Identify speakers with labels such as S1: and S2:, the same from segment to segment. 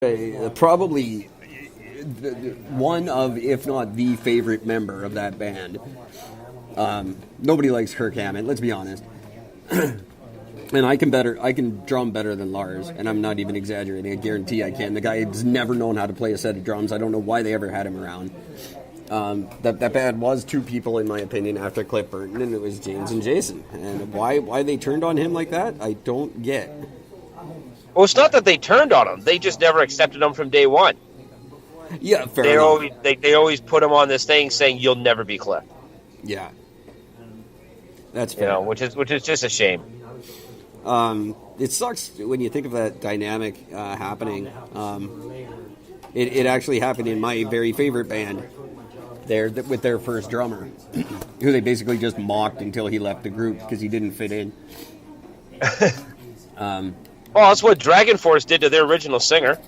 S1: Probably one of, if not the favorite member of that band. Nobody likes Kirk Hammett, let's be honest. And I can drum better than Lars, and I'm not even exaggerating. I guarantee I can. The guy has never known how to play a set of drums. I don't know why they ever had him around. That band was two people, in my opinion, after Cliff Burton, and it was James and Jason. And why they turned on him like that, I don't get.
S2: Well, it's not that they turned on him. They just never accepted him from day one.
S1: Yeah, fair enough.
S2: They always put him on this thing saying, you'll never be Cliff.
S1: Yeah. That's fair.
S2: You know, which is just a shame.
S1: It sucks when you think of that dynamic happening. It actually happened in my very favorite band there with their first drummer, who they basically just mocked until he left the group because he didn't fit in.
S2: Well, that's what Dragon Force did to their original singer.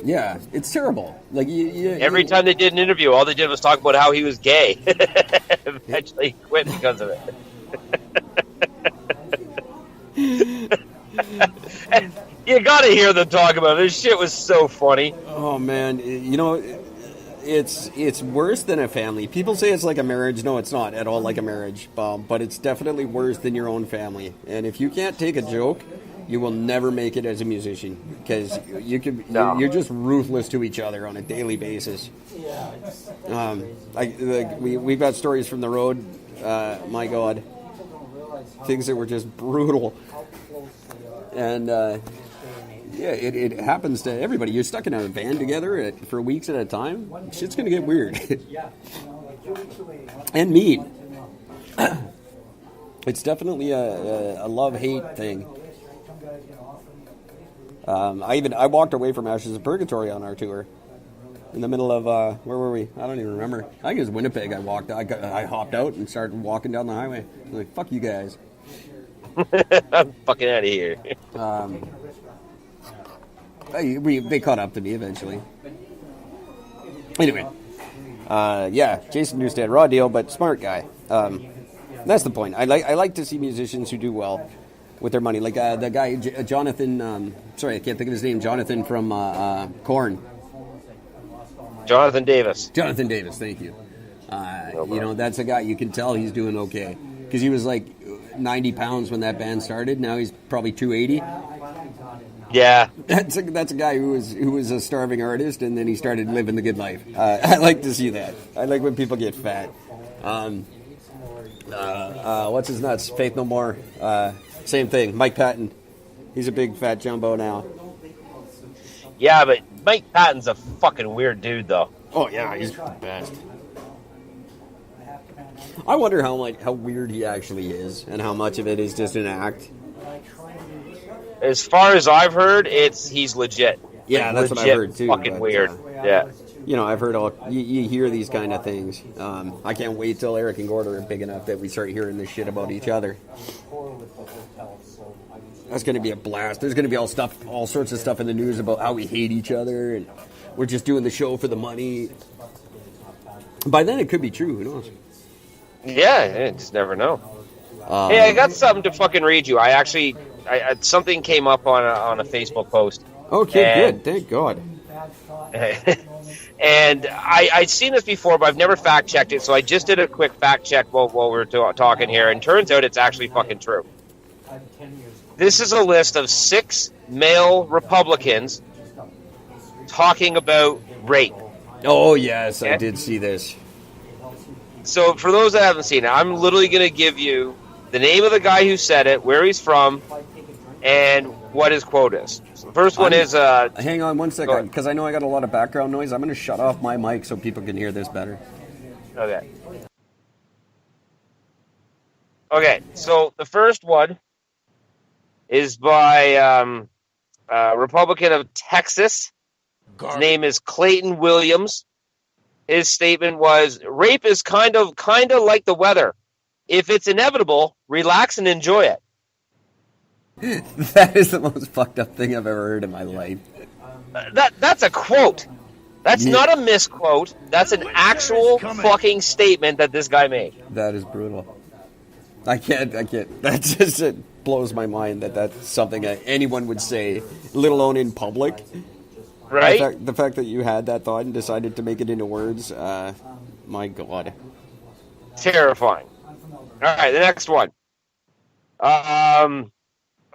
S1: Yeah, it's terrible. Like
S2: every time they did an interview, all they did was talk about how he was gay. Eventually, he quit because of it. And you got to hear them talk about it. This shit was so funny.
S1: Oh man, you know, it's worse than a family. People say it's like a marriage. No, it's not at all like a marriage. But it's definitely worse than your own family. And if you can't take a joke, you will never make it as a musician because you're just ruthless to each other on a daily basis. We've got stories from the road. My God, things that were just brutal. And it happens to everybody. You're stuck in a van together for weeks at a time. Shit's gonna get weird and mean. It's definitely a love-hate thing. I walked away from Ashes of Purgatory on our tour in the middle of where were we? I don't even remember. I think it was Winnipeg. I hopped out and started walking down the highway. I was like, fuck you guys.
S2: I'm fucking out of here.
S1: They caught up to me eventually. Anyway, Jason Newsted, raw deal, but smart guy. That's the point. I like to see musicians who do well with their money, like the guy Jonathan. Sorry, I can't think of his name. Jonathan from Korn.
S2: Jonathan Davis.
S1: Jonathan Davis. Thank you. You know, that's a guy you can tell he's doing okay because he was like 90 pounds when that band started. Now he's probably 280.
S2: Yeah,
S1: that's a guy who was a starving artist and then he started living the good life. I like to see that. I like when people get fat. What's his nuts? Faith No More. Same thing. Mike Patton. He's a big fat jumbo now.
S2: Yeah, but Mike Patton's a fucking weird dude, though.
S1: Oh yeah, he's the best. I wonder how weird he actually is, and how much of it is just an act.
S2: As far as I've heard, he's legit.
S1: Yeah,
S2: like,
S1: that's
S2: legit,
S1: what I've heard too.
S2: Fucking weird. Yeah.
S1: You know, I've heard you hear these kind of things. I can't wait till Eric and Gord are big enough that we start hearing this shit about each other. That's going to be a blast. There's going to be all sorts of stuff in the news about how we hate each other and we're just doing the show for the money. By then, it could be true. Who knows?
S2: Yeah, you just never know. Hey, I got something to fucking read you. I something came up on a Facebook post.
S1: Okay, good. Thank God.
S2: And I'd seen this before, but I've never fact-checked it, so I just did a quick fact-check while we were talking here, and turns out it's actually fucking true. This is a list of 6 male Republicans talking about rape.
S1: Oh, yes, I did see this.
S2: So, for those that haven't seen it, I'm literally going to give you the name of the guy who said it, where he's from, and what his quote is. So the first one is...
S1: hang on one second, because I know I got a lot of background noise. I'm going to shut off my mic so people can hear this better.
S2: Okay, so the first one is by a Republican of Texas. His name is Clayton Williams. His statement was, rape is kind of like the weather. If it's inevitable, relax and enjoy it.
S1: That is the most fucked up thing I've ever heard in my life.
S2: That's a quote. That's not a misquote. That's an actual fucking statement that this guy made.
S1: That is brutal. I can't. That just it blows my mind that that's something that anyone would say, let alone in public.
S2: Right?
S1: The fact that you had that thought and decided to make it into words, my God.
S2: Terrifying. All right, the next one.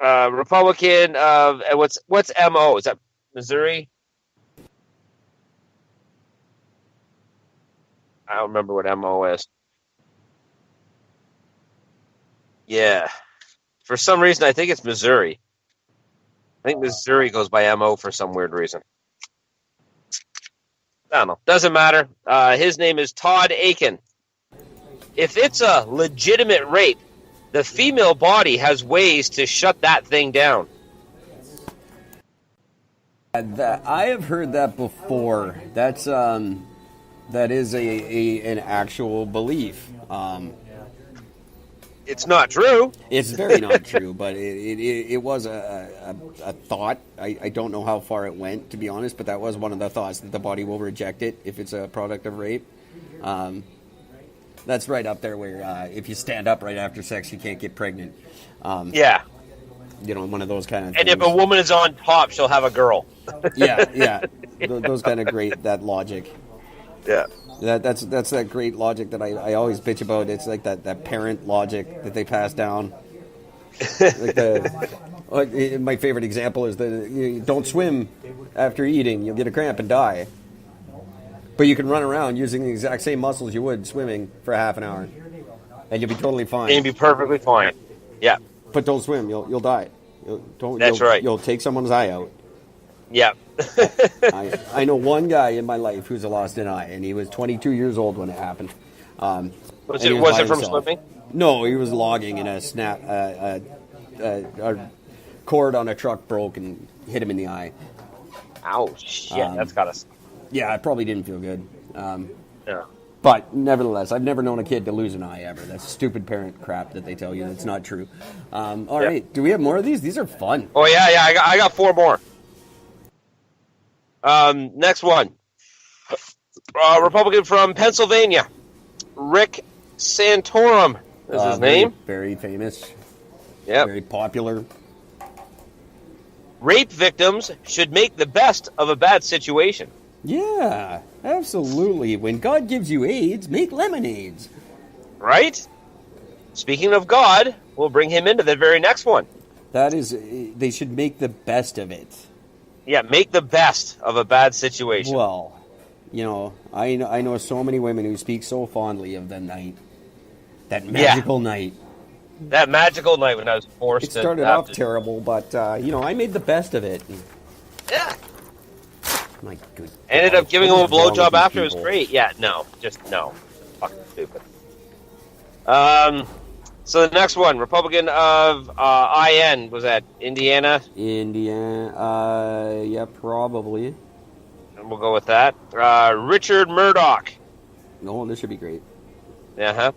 S2: Republican of what's MO? Is that Missouri? I don't remember what MO is. Yeah. For some reason, I think it's Missouri. I think Missouri goes by MO for some weird reason. I don't know. Doesn't matter. His name is Todd Aiken. If it's a legitimate rape, the female body has ways to shut that thing down.
S1: I have heard that before. That is an actual belief.
S2: It's not true.
S1: It's very not true, but it was a thought. I don't know how far it went, to be honest, but that was one of the thoughts, that the body will reject it if it's a product of rape. That's right up there where if you stand up right after sex, you can't get pregnant.
S2: Yeah.
S1: You know, one of those kind of
S2: And
S1: things.
S2: if a woman is on top, she'll have a girl.
S1: Yeah. Those kind of great, that logic.
S2: Yeah.
S1: That's that great logic that I always bitch about. It's like that parent logic that they pass down. My favorite example is you don't swim after eating. You'll get a cramp and die. But you can run around using the exact same muscles you would swimming for half an hour. And you'll be totally fine.
S2: And you'll be perfectly fine. Yeah.
S1: But don't swim. You'll die.
S2: That's right.
S1: You'll take someone's eye out.
S2: Yeah.
S1: I know one guy in my life who's lost an eye, and he was 22 years old when it happened.
S2: Was it from swimming?
S1: No, he was logging, and a cord on a truck broke and hit him in the eye.
S2: Ow, shit, that's gotta suck.
S1: Yeah, it probably didn't feel good.
S2: Yeah.
S1: But nevertheless, I've never known a kid to lose an eye ever. That's stupid parent crap that they tell you. That's not true. All right, do we have more of these? These are fun.
S2: Oh yeah, I got 4 more. Next one. Republican from Pennsylvania, Rick Santorum is his name.
S1: Very famous.
S2: Yeah.
S1: Very popular.
S2: Rape victims should make the best of a bad situation.
S1: Yeah, absolutely. When God gives you AIDS, make lemonades.
S2: Right? Speaking of God, we'll bring him into the very next one.
S1: That is, they should make the best of it.
S2: Yeah, make the best of a bad situation.
S1: Well, you know, I know so many women who speak so fondly of the night. That magical night.
S2: That magical night when I was forced
S1: It started off terrible, but, I made the best of it.
S2: Yeah.
S1: My good
S2: Ended
S1: God,
S2: up giving him a
S1: what is wrong
S2: blowjob
S1: with
S2: after. It
S1: these
S2: was
S1: people?
S2: great. Yeah, no. Just no. Fucking stupid. So the next one, Republican of IN, was that Indiana?
S1: Indiana, yeah, probably.
S2: And we'll go with that. Richard Murdoch.
S1: No, this should be great.
S2: Uh-huh.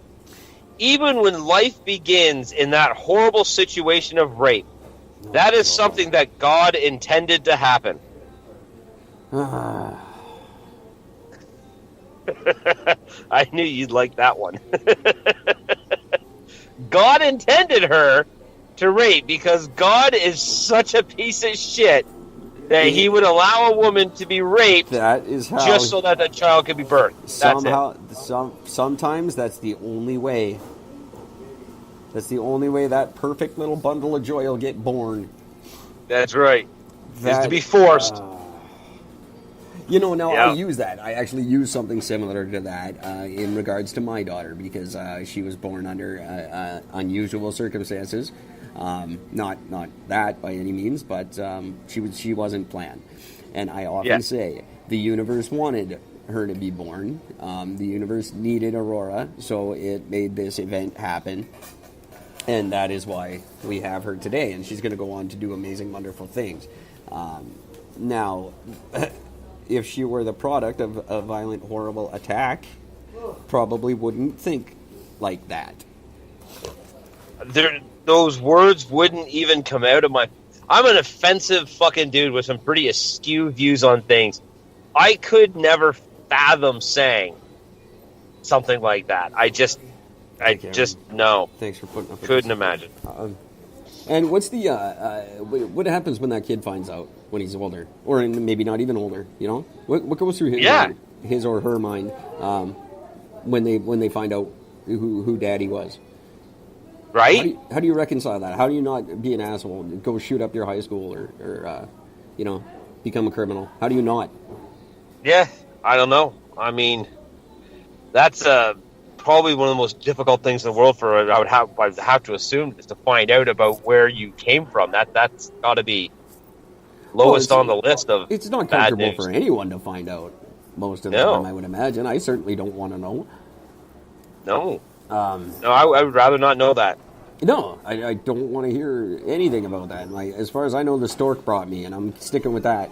S2: Even when life begins in that horrible situation of rape, that is something that God intended to happen. I knew you'd like that one. God intended her to rape because God is such a piece of shit that he would allow a woman to be raped
S1: That is how
S2: just so that the child could be birthed. That's it.
S1: Sometimes that's the only way. That's the only way that perfect little bundle of joy will get born.
S2: That's right. Is to be
S1: That,
S2: forced.
S1: Now
S2: Yeah.
S1: I use that. I actually use something similar to that in regards to my daughter because she was born under unusual circumstances. Not that by any means, but she wasn't planned. And I often say the universe wanted her to be born. The universe needed Aurora, so it made this event happen. And that is why we have her today, and she's going to go on to do amazing, wonderful things. Now, if she were the product of a violent, horrible attack, probably wouldn't think like that.
S2: Those words wouldn't even come out of my... I'm an offensive fucking dude with some pretty askew views on things. I could never fathom saying something like that. I just no.
S1: Thanks for putting up with
S2: Couldn't
S1: this.
S2: imagine.
S1: And what's the what happens when that kid finds out when he's older, or maybe not even older? You know, what goes through his mind, his or her mind when they find out who daddy was?
S2: Right?
S1: How do you reconcile that? How do you not be an asshole and go shoot up your high school or you know, become a criminal? How do you not?
S2: Yeah, I don't know. I mean, that's probably one of the most difficult things in the world for I'd have to assume is to find out about where you came from. That's got to be lowest on the list of.
S1: It's not comfortable for anyone to find out. Most of the time, I would imagine. I certainly don't want to know.
S2: No. No, I would rather not know that.
S1: No, I don't want to hear anything about that. Like, as far as I know, the stork brought me, and I'm sticking with that.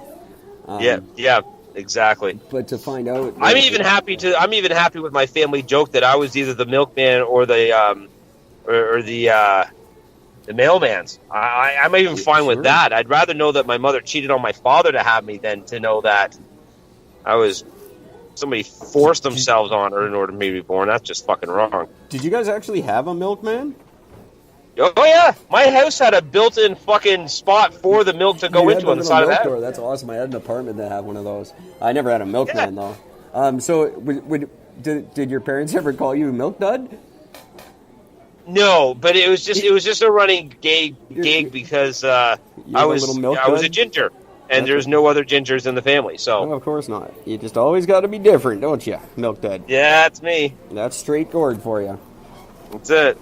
S2: Yeah, exactly.
S1: But to find out,
S2: I'm even happy with my family joke that I was either the milkman or the mailman's. I'm even fine with that. I'd rather know that my mother cheated on my father to have me than to know that somebody forced themselves on her in order for me to be born. That's just fucking wrong.
S1: Did you guys actually have a milkman?
S2: Oh yeah, my house had a built-in fucking spot for the milk to go into on the side of the house.
S1: That's awesome. I had an apartment that had one of those. I never had a milkman though. So did your parents ever call you Milk Dud?
S2: No, but it was just a running gag because I was a ginger, and there's no other gingers in the family. So
S1: no, of course not. You just always got to be different, don't you, Milk Dud?
S2: Yeah, that's me.
S1: That's straight gourd for you.
S2: That's it.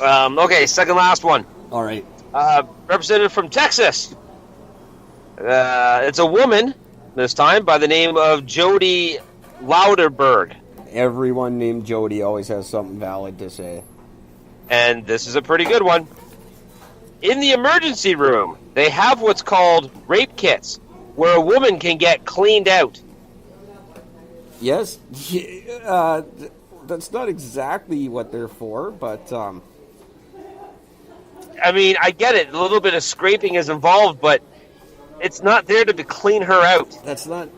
S2: Okay, second last one.
S1: All right.
S2: Representative from Texas. It's a woman this time by the name of Jody Louderberg.
S1: Everyone named Jody always has something valid to say.
S2: And this is a pretty good one. In the emergency room, they have what's called rape kits, where a woman can get cleaned out.
S1: Yes. That's not exactly what they're for, but...
S2: I mean, I get it. A little bit of scraping is involved, but it's not there to clean her out.
S1: That's not...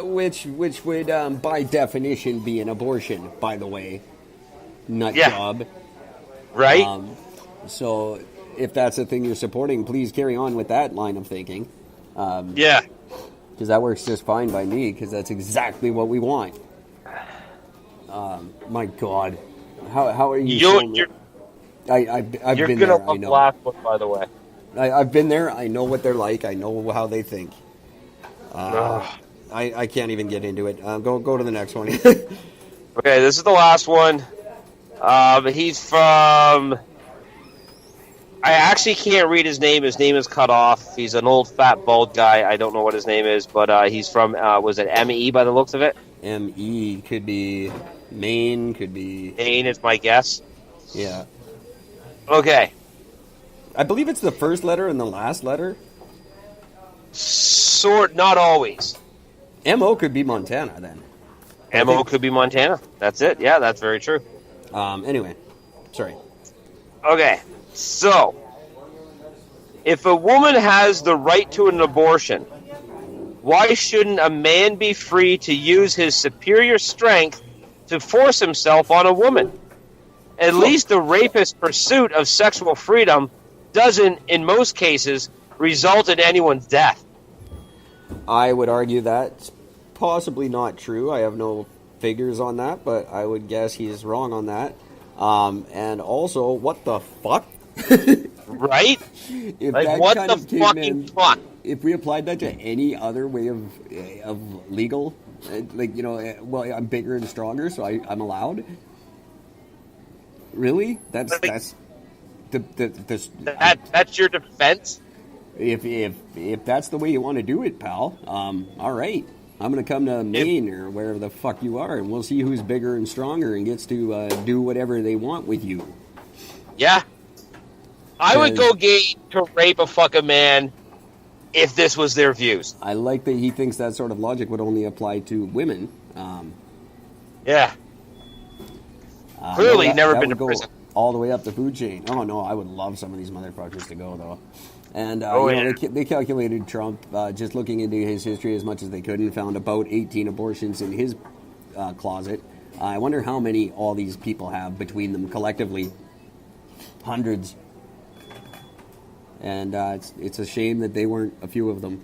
S1: Which would, by definition, be an abortion, by the way. Nut job.
S2: Right?
S1: So, if that's the thing you're supporting, please carry on with that line of thinking.
S2: Yeah.
S1: Because that works just fine by me, because that's exactly what we want. My God. How are you... I've been there.
S2: You're going to love the last one, by the way.
S1: I've been there. I know what they're like. I know how they think. I can't even get into it. Go to the next one.
S2: Okay, this is the last one. He's from... I actually can't read his name. His name is cut off. He's an old, fat, bald guy. I don't know what his name is, but he's from, was it M.E. by the looks of it?
S1: M.E. could be Maine, could be...
S2: Maine is my guess.
S1: Yeah.
S2: Okay.
S1: I believe it's the first letter and the last letter.
S2: Not always.
S1: M.O. could be Montana, then.
S2: M.O. could be Montana. That's it. Yeah, that's very true.
S1: Anyway. Sorry.
S2: Okay. So, if a woman has the right to an abortion, why shouldn't a man be free to use his superior strength to force himself on a woman? At least the rapist's pursuit of sexual freedom doesn't, in most cases, result in anyone's death.
S1: I would argue that's possibly not true. I have no figures on that, but I would guess he's wrong on that. And also, what the fuck?
S2: Right? Like, what the fucking fuck?
S1: If we applied that to any other way of legal, like, you know, well, I'm bigger and stronger, so I'm allowed. Really? That's
S2: your defense?
S1: If that's the way you want to do it, pal, all right. I'm going to come to Maine or wherever the fuck you are, and we'll see who's bigger and stronger and gets to do whatever they want with you.
S2: Yeah. I would go gay to rape a fucking man if this was their views.
S1: I like that he thinks that sort of logic would only apply to women.
S2: Yeah. Clearly, never been to prison.
S1: All the way up the food chain. Oh no, I would love some of these motherfuckers to go though. And they calculated Trump just looking into his history as much as they could and found about 18 abortions in his closet. I wonder how many all these people have between them collectively. Hundreds. And it's a shame that they weren't a few of them.